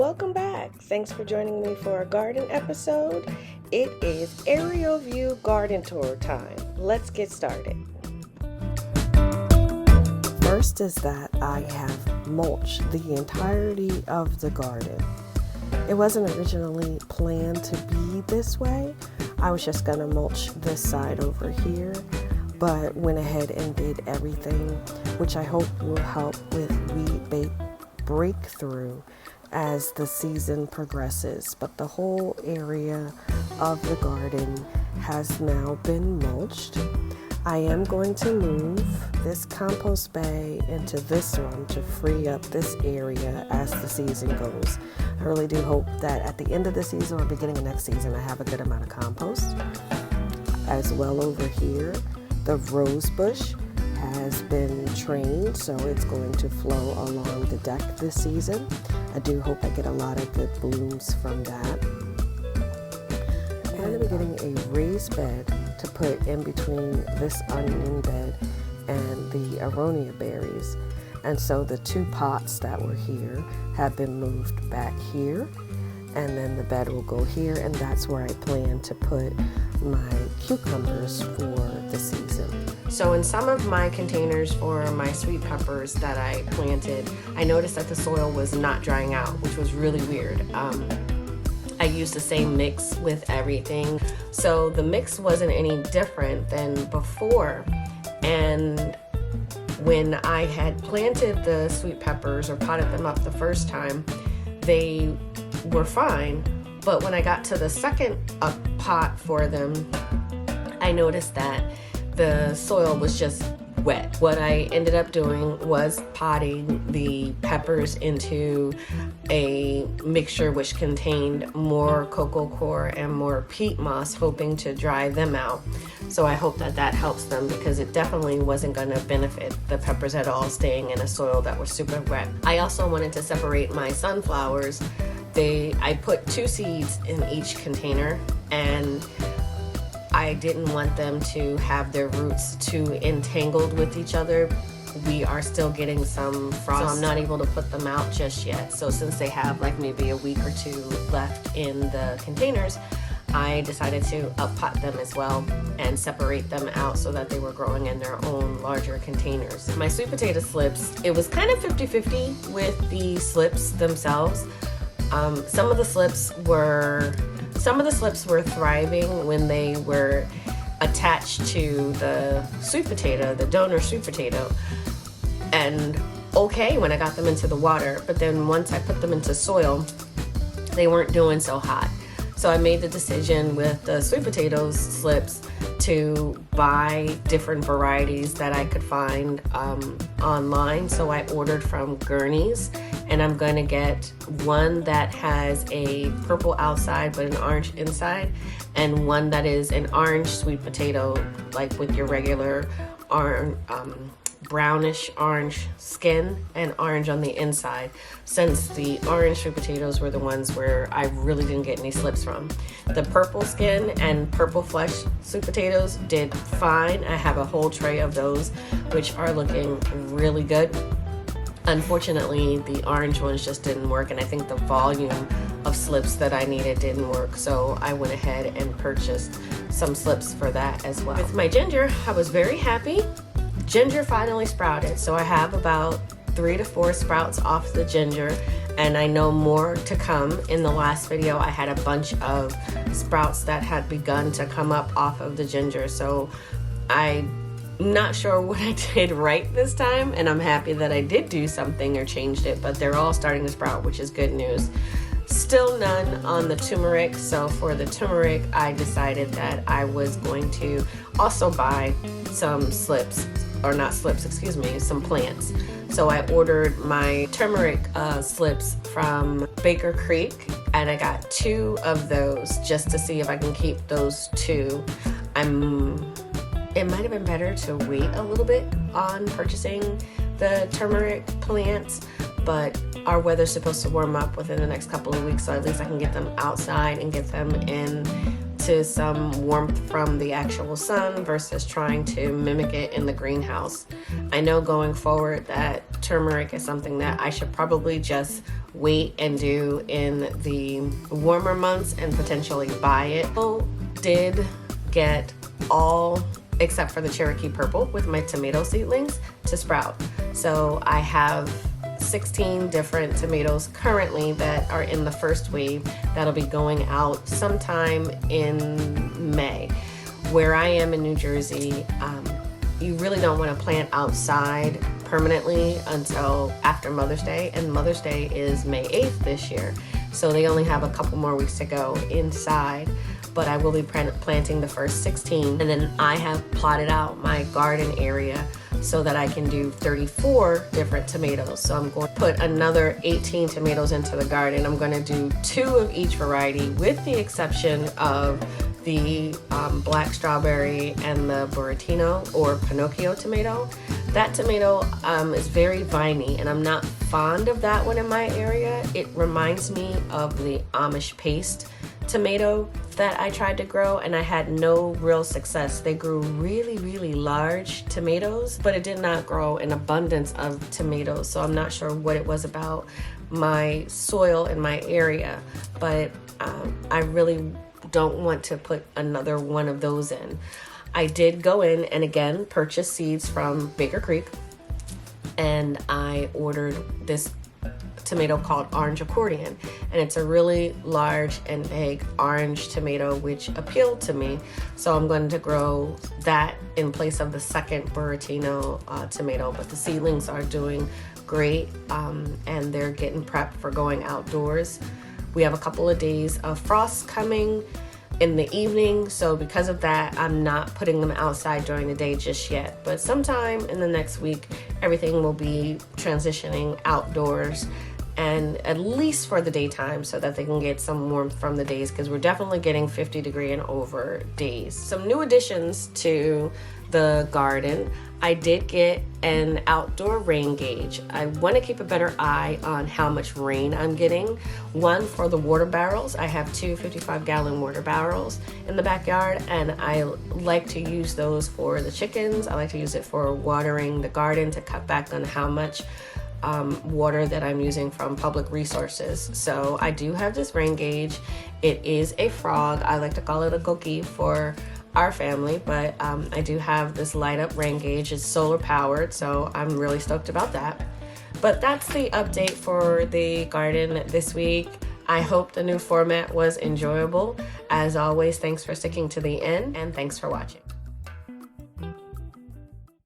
welcome back. Thanks for joining me for a garden episode. It is aerial view garden tour time. Let's get started. First is that I have mulched the entirety of the garden. It wasn't originally planned to be this way. I was just going to mulch this side over here, but went ahead and did everything, which I hope will help with weed breakthrough as the season progresses. But the whole area of the garden has now been mulched. I am going to move this compost bay into this one to free up this area as the season goes. I really do hope that at the end of the season or beginning of next season I have a good amount of compost. As well over here, the rose bush has been trained, so it's going to flow along the deck this season. I do hope I get a lot of good blooms from that. I'm going to be getting a raised bed to put in between this onion bed and the aronia berries. And so the two pots that were here have been moved back here, and then the bed will go here, and that's where I plan to put my cucumbers for the season. So in some of my containers for my sweet peppers that I planted, I noticed that the soil was not drying out, which was really weird. I used the same mix with everything, so the mix wasn't any different than before. And when I had planted the sweet peppers or potted them up the first time, they were fine. But when I got to the second pot for them, I noticed that the soil was just wet. What I ended up doing was potting the peppers into a mixture which contained more cocoa coir and more peat moss, hoping to dry them out. So I hope that that helps them, because it definitely wasn't going to benefit the peppers at all staying in a soil that was super wet. I also wanted to separate my sunflowers. I put 2 seeds in each container, and I didn't want them to have their roots too entangled with each other. We are still getting some frost, so I'm not able to put them out just yet. So since they have like maybe a week or 2 left in the containers, I decided to pot them as well and separate them out so that they were growing in their own larger containers. My sweet potato slips, it was kind of 50-50 with the slips themselves. Some of the slips were thriving when they were attached to the sweet potato, the donor sweet potato, and okay when I got them into the water. But then once I put them into soil, they weren't doing so hot. So I made the decision with the sweet potatoes slips to buy different varieties that I could find online. So I ordered from Gurney's, and I'm going to get one that has a purple outside but an orange inside, and one that is an orange sweet potato, like with your regular brownish orange skin and orange on the inside, since the orange sweet potatoes were the ones where I really didn't get any slips from. The purple skin and purple flesh sweet potatoes did fine. I have a whole tray of those, which are looking really good. Unfortunately, the orange ones just didn't work, and I think the volume of slips that I needed didn't work, so I went ahead and purchased some slips for that as well. With my ginger, I was very happy. Ginger finally sprouted, so I have about 3 to 4 sprouts off the ginger, and I know more to come. In the last video, I had a bunch of sprouts that had begun to come up off of the ginger, so I'm not sure what I did right this time, and I'm happy that I did do something or changed it, but they're all starting to sprout, which is good news. Still none on the turmeric, so for the turmeric, I decided that I was going to also buy some slips, or not slips, excuse me, some plants. So I ordered my turmeric slips from Baker Creek, and I got 2 of those just to see if I can keep those 2. It might have been better to wait a little bit on purchasing the turmeric plants, but our weather's supposed to warm up within the next couple of weeks, so at least I can get them outside and get them in to some warmth from the actual sun versus trying to mimic it in the greenhouse. I know going forward that turmeric is something that I should probably just wait and do in the warmer months and potentially buy it. I did get all except for the Cherokee Purple with my tomato seedlings to sprout. So I have 16 different tomatoes currently that are in the first wave that'll be going out sometime in May. Where I am in New Jersey, you really don't want to plant outside permanently until after Mother's Day, and Mother's Day is May 8th this year, so they only have a couple more weeks to go inside. But I will be planting the first 16, and then I have plotted out my garden area so that I can do 34 different tomatoes. So I'm going to put another 18 tomatoes into the garden. I'm going to do 2 of each variety with the exception of the black strawberry and the Buratino or Pinocchio tomato. That tomato is very viney, and I'm not fond of that one in my area. It reminds me of the Amish paste tomato that I tried to grow, and I had no real success. They grew really, really large tomatoes, but it did not grow an abundance of tomatoes. So I'm not sure what it was about my soil in my area, but I really don't want to put another one of those in. I did go in and again purchase seeds from Baker Creek, and I ordered this tomato called Orange Accordion, and it's a really large and big orange tomato which appealed to me, so I'm going to grow that in place of the second Buratino tomato. But the seedlings are doing great, and they're getting prepped for going outdoors. We have a couple of days of frost coming in the evening, so because of that I'm not putting them outside during the day just yet, but sometime in the next week everything will be transitioning outdoors, and at least for the daytime, so that they can get some warmth from the days, because we're definitely getting 50-degree and over days. Some new additions to the garden. I did get an outdoor rain gauge. I want to keep a better eye on how much rain I'm getting. One for the water barrels. I have 2 55-gallon water barrels in the backyard, and I like to use those for the chickens. I like to use it for watering the garden to cut back on how much water that I'm using from public resources. So I do have this rain gauge. It is a frog. I like to call it a goki for our family, but I do have this light up rain gauge. It's solar powered, so I'm really stoked about that. But that's the update for the garden this week. I hope the new format was enjoyable. As always, thanks for sticking to the end, and thanks for watching.